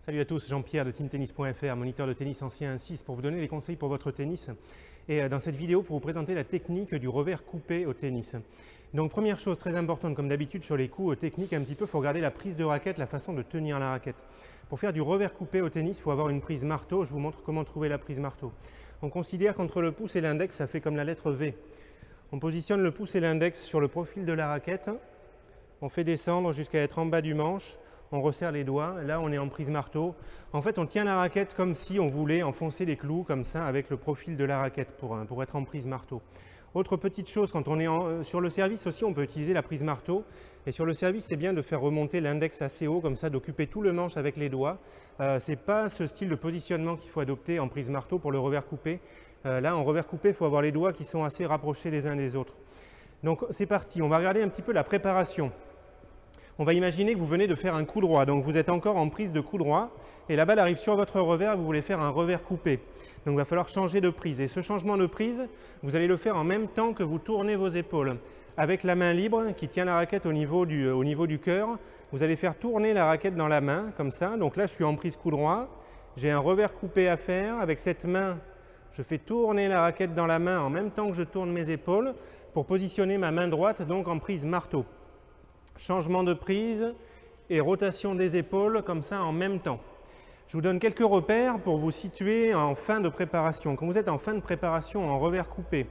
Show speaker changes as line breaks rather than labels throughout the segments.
Salut à tous, Jean-Pierre de teamtennis.fr, moniteur de tennis ancien 1-6 pour vous donner les conseils pour votre tennis et dans cette vidéo pour vous présenter la technique du revers coupé au tennis. Donc première chose très importante comme d'habitude sur les coups techniques un petit peu, il faut regarder la prise de raquette, la façon de tenir la raquette. Pour faire du revers coupé au tennis, il faut avoir une prise marteau, je vous montre comment trouver la prise marteau. On considère qu'entre le pouce et l'index, ça fait comme la lettre V. On positionne le pouce et l'index sur le profil de la raquette, on fait descendre jusqu'à être en bas du manche. On resserre les doigts, là on est en prise marteau. En fait on tient la raquette comme si on voulait enfoncer les clous comme ça avec le profil de la raquette pour être en prise marteau. Autre petite chose, quand on est sur le service aussi on peut utiliser la prise marteau. Et sur le service c'est bien de faire remonter l'index assez haut comme ça, d'occuper tout le manche avec les doigts. Ce n'est pas ce style de positionnement qu'il faut adopter en prise marteau pour le revers coupé. Là en revers coupé il faut avoir les doigts qui sont assez rapprochés les uns des autres. Donc c'est parti, on va regarder un petit peu la préparation. On va imaginer que vous venez de faire un coup droit, donc vous êtes encore en prise de coup droit et la balle arrive sur votre revers et vous voulez faire un revers coupé. Donc il va falloir changer de prise et ce changement de prise, vous allez le faire en même temps que vous tournez vos épaules. Avec la main libre qui tient la raquette au niveau du cœur, vous allez faire tourner la raquette dans la main comme ça. Donc là je suis en prise coup droit, j'ai un revers coupé à faire. Avec cette main, je fais tourner la raquette dans la main en même temps que je tourne mes épaules pour positionner ma main droite donc en prise marteau. Changement de prise et rotation des épaules comme ça en même temps. Je vous donne quelques repères pour vous situer en fin de préparation. Quand vous êtes en fin de préparation en revers coupé,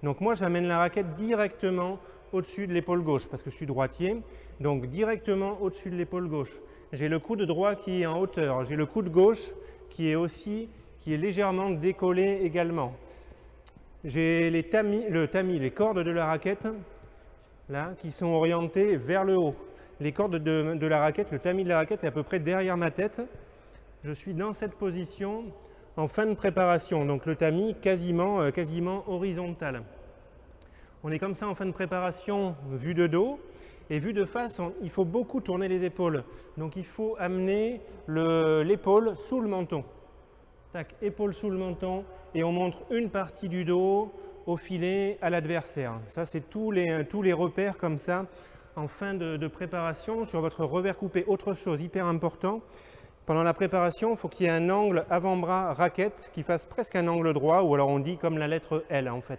donc moi j'amène la raquette directement au-dessus de l'épaule gauche parce que je suis droitier, donc directement au-dessus de l'épaule gauche. J'ai le coude droit qui est en hauteur, j'ai le coude gauche qui est légèrement décollé également. J'ai les cordes de la raquette là, qui sont orientées vers le haut. Les cordes de la raquette, le tamis de la raquette est à peu près derrière ma tête. Je suis dans cette position en fin de préparation, donc le tamis quasiment horizontal. On est comme ça en fin de préparation, vue de dos. Et vue de face, il faut beaucoup tourner les épaules. Donc il faut amener l'épaule sous le menton. Tac, épaule sous le menton et on montre une partie du dos au filet à l'adversaire. Ça, c'est tous les repères comme ça en fin de préparation sur votre revers coupé. Autre chose hyper important, pendant la préparation, il faut qu'il y ait un angle avant-bras raquette qui fasse presque un angle droit ou alors on dit comme la lettre L en fait.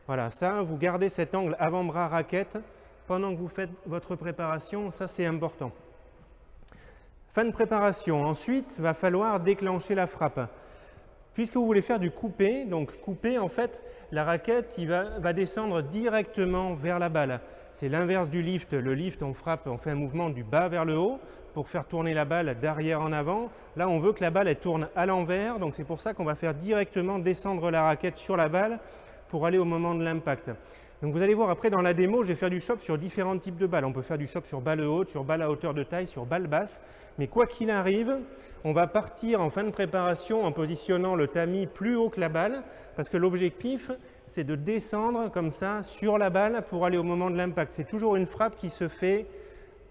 Voilà, ça, vous gardez cet angle avant-bras raquette pendant que vous faites votre préparation, ça c'est important. Fin de préparation, ensuite, il va falloir déclencher la frappe. Puisque vous voulez faire du coupé, donc coupé en fait, la raquette va descendre directement vers la balle. C'est l'inverse du lift. Le lift, on frappe, on fait un mouvement du bas vers le haut pour faire tourner la balle d'arrière en avant. Là, on veut que la balle elle tourne à l'envers, donc c'est pour ça qu'on va faire directement descendre la raquette sur la balle pour aller au moment de l'impact. Donc vous allez voir après dans la démo, je vais faire du chop sur différents types de balles. On peut faire du chop sur balle haute, sur balle à hauteur de taille, sur balle basse. Mais quoi qu'il arrive, on va partir en fin de préparation en positionnant le tamis plus haut que la balle parce que l'objectif, c'est de descendre comme ça sur la balle pour aller au moment de l'impact. C'est toujours une frappe qui se fait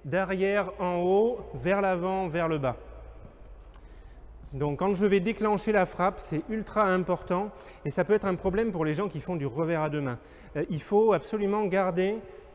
d'arrière en haut, vers l'avant, vers le bas. Donc quand je vais déclencher la frappe, c'est ultra important et ça peut être un problème pour les gens qui font du revers à deux mains. Il faut absolument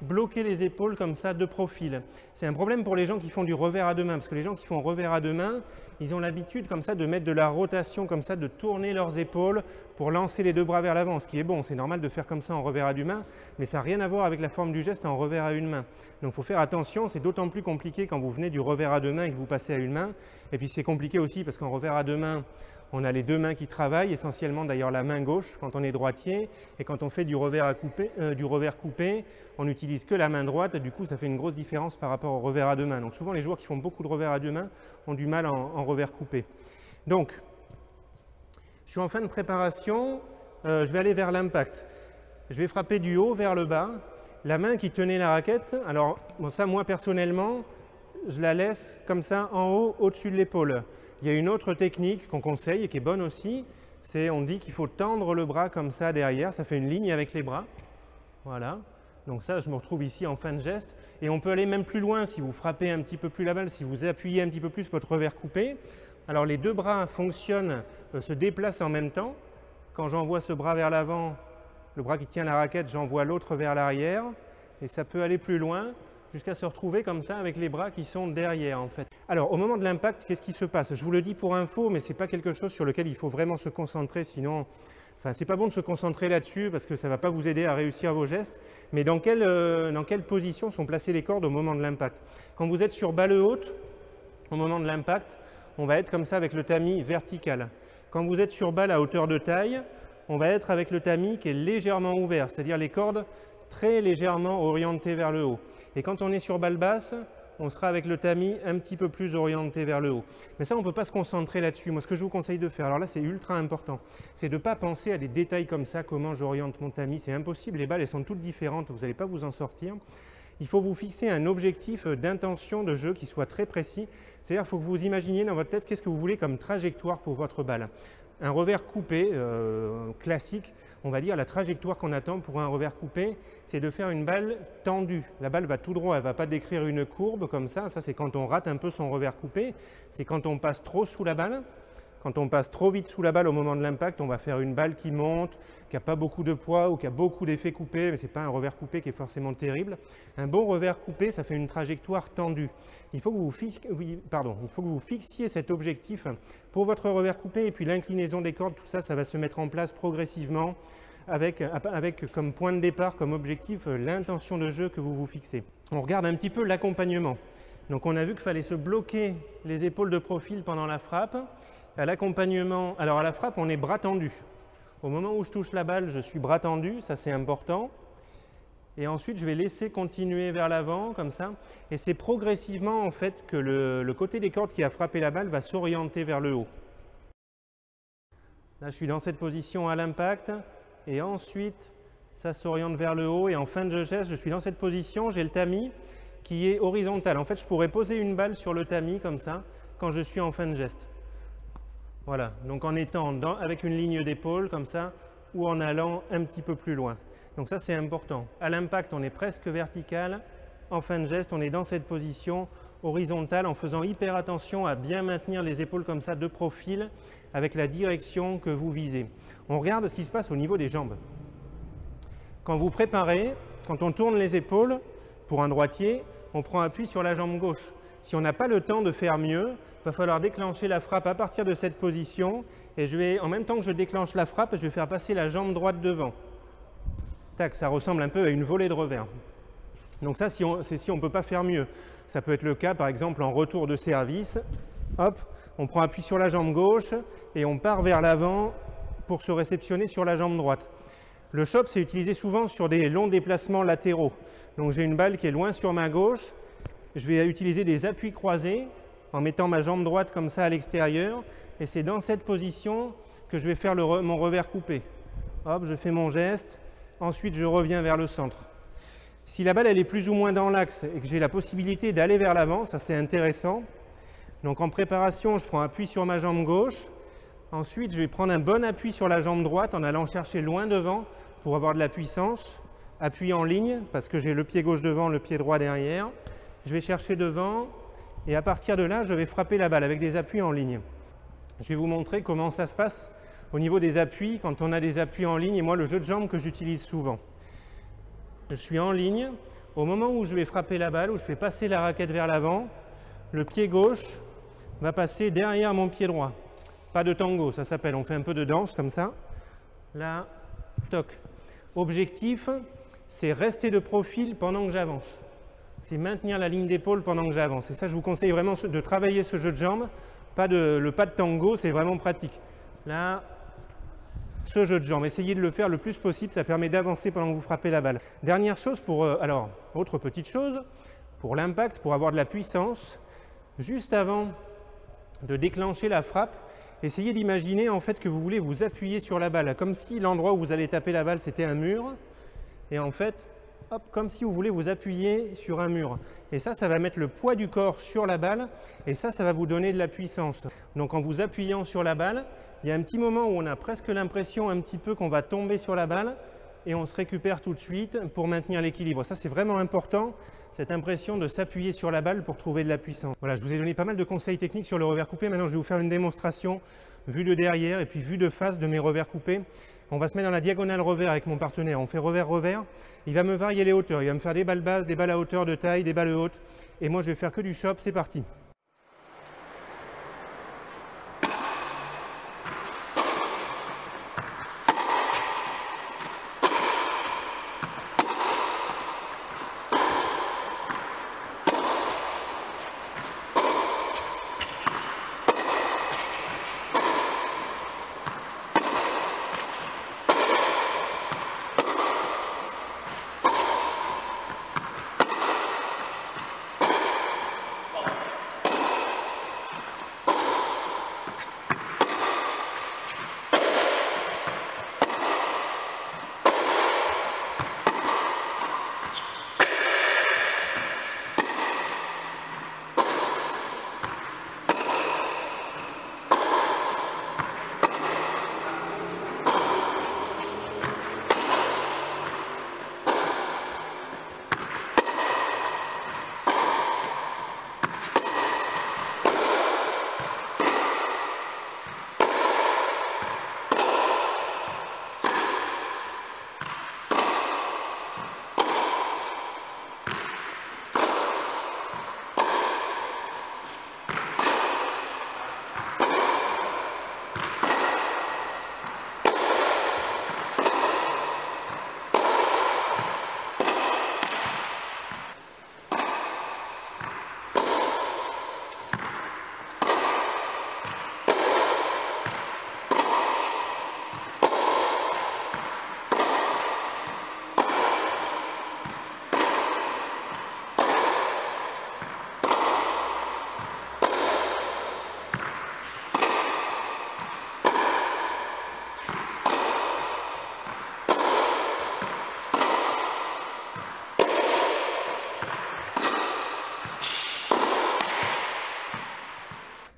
bloquer les épaules comme ça de profil. C'est un problème pour les gens qui font du revers à deux mains parce que les gens qui font revers à deux mains, ils ont l'habitude comme ça de mettre de la rotation comme ça, de tourner leurs épaules pour lancer les deux bras vers l'avant. Ce qui est bon, c'est normal de faire comme ça en revers à deux mains, mais ça n'a rien à voir avec la forme du geste en revers à une main. Donc il faut faire attention, c'est d'autant plus compliqué quand vous venez du revers à deux mains et que vous passez à une main. Et puis c'est compliqué aussi parce qu'en revers à deux mains, on a les deux mains qui travaillent, essentiellement d'ailleurs la main gauche quand on est droitier. Et quand on fait du revers coupé, on n'utilise que la main droite. Du coup, ça fait une grosse différence par rapport au revers à deux mains. Donc souvent, les joueurs qui font beaucoup de revers à deux mains ont du mal en revers coupé. Donc, je suis en fin de préparation. Je vais aller vers l'impact. Je vais frapper du haut vers le bas. La main qui tenait la raquette, alors bon, ça, moi personnellement, je la laisse comme ça en haut, au-dessus de l'épaule. Il y a une autre technique qu'on conseille et qui est bonne aussi, c'est on dit qu'il faut tendre le bras comme ça derrière, ça fait une ligne avec les bras. Voilà, donc ça je me retrouve ici en fin de geste et on peut aller même plus loin si vous frappez un petit peu plus la balle, si vous appuyez un petit peu plus votre revers coupé. Alors les deux bras fonctionnent, se déplacent en même temps. Quand j'envoie ce bras vers l'avant, le bras qui tient la raquette, j'envoie l'autre vers l'arrière et ça peut aller plus loin. jusqu'à se retrouver comme ça avec les bras qui sont derrière en fait. Alors au moment de l'impact, qu'est-ce qui se passe? Je vous le dis pour info, mais ce n'est pas quelque chose sur lequel il faut vraiment se concentrer, sinon, enfin c'est pas bon de se concentrer là-dessus parce que ça ne va pas vous aider à réussir vos gestes. Mais dans quelle position sont placées les cordes au moment de l'impact? Quand vous êtes sur balle haute, au moment de l'impact, on va être comme ça avec le tamis vertical. Quand vous êtes sur balle à hauteur de taille, on va être avec le tamis qui est légèrement ouvert, c'est-à-dire les cordes très légèrement orientées vers le haut. Et quand on est sur balle basse, on sera avec le tamis un petit peu plus orienté vers le haut. Mais ça, on ne peut pas se concentrer là-dessus. Moi, ce que je vous conseille de faire, alors là, c'est ultra important, c'est de ne pas penser à des détails comme ça, comment j'oriente mon tamis. C'est impossible, les balles, elles sont toutes différentes, vous n'allez pas vous en sortir. Il faut vous fixer un objectif d'intention de jeu qui soit très précis. C'est-à-dire qu'il faut que vous imaginiez dans votre tête qu'est-ce que vous voulez comme trajectoire pour votre balle. Un revers coupé classique, on va dire la trajectoire qu'on attend pour un revers coupé, c'est de faire une balle tendue. La balle va tout droit, elle ne va pas décrire une courbe comme ça. Ça, c'est quand on rate un peu son revers coupé. C'est quand on passe trop sous la balle. Quand on passe trop vite sous la balle au moment de l'impact, on va faire une balle qui monte, qui n'a pas beaucoup de poids ou qui a beaucoup d'effets coupés, mais ce n'est pas un revers coupé qui est forcément terrible. Un bon revers coupé, ça fait une trajectoire tendue. Il faut que vous fixiez cet objectif pour votre revers coupé et puis l'inclinaison des cordes, tout ça, ça va se mettre en place progressivement avec comme point de départ, comme objectif, l'intention de jeu que vous vous fixez. On regarde un petit peu l'accompagnement. Donc on a vu qu'il fallait se bloquer les épaules de profil pendant la frappe. À l'accompagnement, alors à la frappe, on est bras tendus. Au moment où je touche la balle, je suis bras tendu, ça c'est important. Et ensuite, je vais laisser continuer vers l'avant, comme ça. Et c'est progressivement, en fait, que le côté des cordes qui a frappé la balle va s'orienter vers le haut. Là, je suis dans cette position à l'impact. Et ensuite, ça s'oriente vers le haut. Et en fin de geste, je suis dans cette position, j'ai le tamis qui est horizontal. En fait, je pourrais poser une balle sur le tamis, comme ça, quand je suis en fin de geste. Voilà, donc en étant avec une ligne d'épaule comme ça ou en allant un petit peu plus loin. Donc ça c'est important. À l'impact on est presque vertical, en fin de geste on est dans cette position horizontale en faisant hyper attention à bien maintenir les épaules comme ça de profil avec la direction que vous visez. On regarde ce qui se passe au niveau des jambes. Quand vous préparez, quand on tourne les épaules pour un droitier, on prend appui sur la jambe gauche. Si on n'a pas le temps de faire mieux, il va falloir déclencher la frappe à partir de cette position et en même temps que je déclenche la frappe, je vais faire passer la jambe droite devant. Tac, ça ressemble un peu à une volée de revers. Donc ça, c'est si on ne peut pas faire mieux. Ça peut être le cas, par exemple, en retour de service. Hop, on prend appui sur la jambe gauche et on part vers l'avant pour se réceptionner sur la jambe droite. Le chop, c'est utilisé souvent sur des longs déplacements latéraux. Donc j'ai une balle qui est loin sur ma gauche. Je vais utiliser des appuis croisés en mettant ma jambe droite comme ça à l'extérieur. Et c'est dans cette position que je vais faire mon revers coupé. Hop, je fais mon geste. Ensuite, je reviens vers le centre. Si la balle elle est plus ou moins dans l'axe et que j'ai la possibilité d'aller vers l'avant, ça c'est intéressant. Donc en préparation, je prends appui sur ma jambe gauche. Ensuite, je vais prendre un bon appui sur la jambe droite en allant chercher loin devant pour avoir de la puissance. Appui en ligne parce que j'ai le pied gauche devant, le pied droit derrière. Je vais chercher devant et à partir de là, je vais frapper la balle avec des appuis en ligne. Je vais vous montrer comment ça se passe au niveau des appuis, quand on a des appuis en ligne et moi le jeu de jambes que j'utilise souvent. Je suis en ligne, au moment où je vais frapper la balle, où je fais passer la raquette vers l'avant, le pied gauche va passer derrière mon pied droit. Pas de tango, ça s'appelle, on fait un peu de danse comme ça. Là, toc. Objectif, c'est rester de profil pendant que j'avance. C'est maintenir la ligne d'épaule pendant que j'avance. Et ça, je vous conseille vraiment de travailler ce jeu de jambes. Le pas de tango, c'est vraiment pratique. Là, ce jeu de jambes, essayez de le faire le plus possible, ça permet d'avancer pendant que vous frappez la balle. Dernière chose, autre petite chose, pour l'impact, pour avoir de la puissance, juste avant de déclencher la frappe, essayez d'imaginer en fait que vous voulez vous appuyer sur la balle, comme si l'endroit où vous allez taper la balle, c'était un mur. Et en fait, hop, comme si vous voulez vous appuyer sur un mur. Et ça va mettre le poids du corps sur la balle et ça va vous donner de la puissance. Donc en vous appuyant sur la balle, il y a un petit moment où on a presque l'impression un petit peu qu'on va tomber sur la balle et on se récupère tout de suite pour maintenir l'équilibre. Ça, c'est vraiment important, cette impression de s'appuyer sur la balle pour trouver de la puissance. Voilà, je vous ai donné pas mal de conseils techniques sur le revers coupé. Maintenant, je vais vous faire une démonstration vue de derrière et puis vue de face de mes revers coupés. On va se mettre dans la diagonale revers avec mon partenaire. On fait revers-revers. Il va me varier les hauteurs. Il va me faire des balles basses, des balles à hauteur de taille, des balles hautes. Et moi, je vais faire que du chop. C'est parti.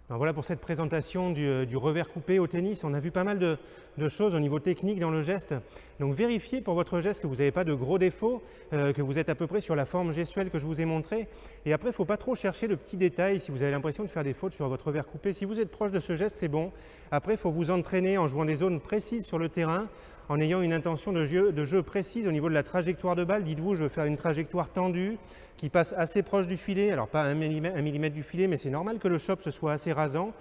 Alors voilà pour cette présentation du revers coupé au tennis. On a vu pas mal de choses au niveau technique dans le geste. Donc vérifiez pour votre geste que vous n'avez pas de gros défauts, que vous êtes à peu près sur la forme gestuelle que je vous ai montrée. Et après, il ne faut pas trop chercher le petit détail si vous avez l'impression de faire des fautes sur votre revers coupé. Si vous êtes proche de ce geste, c'est bon. Après, il faut vous entraîner en jouant des zones précises sur le terrain, en ayant une intention de jeu précise au niveau de la trajectoire de balle. Dites-vous, je veux faire une trajectoire tendue qui passe assez proche du filet. Alors pas 1 millimètre du filet, mais c'est normal que le chop se soit assez rasant.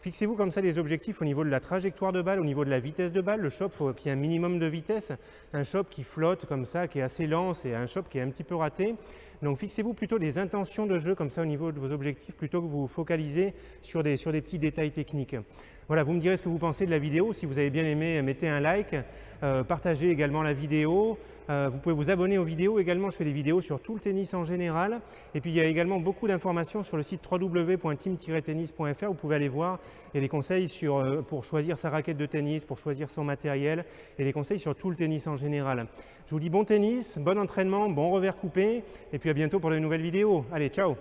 Fixez-vous comme ça les objectifs au niveau de la trajectoire de balle, au niveau de la vitesse de balle. Le chop, il faut qu'il y ait un minimum de vitesse. Un chop qui flotte comme ça, qui est assez lent, c'est un chop qui est un petit peu raté. Donc fixez-vous plutôt des intentions de jeu comme ça au niveau de vos objectifs plutôt que vous focalisez sur des petits détails techniques. Voilà, vous me direz ce que vous pensez de la vidéo. Si vous avez bien aimé, mettez un like, partagez également la vidéo. Vous pouvez vous abonner aux vidéos également. Je fais des vidéos sur tout le tennis en général. Et puis il y a également beaucoup d'informations sur le site www.team-tennis.fr. Vous pouvez aller voir. Il y a des conseils pour choisir sa raquette de tennis, pour choisir son matériel et des conseils sur tout le tennis en général. Je vous dis bon tennis, bon entraînement, bon revers coupé et puis à bientôt pour de nouvelles vidéos. Allez, ciao!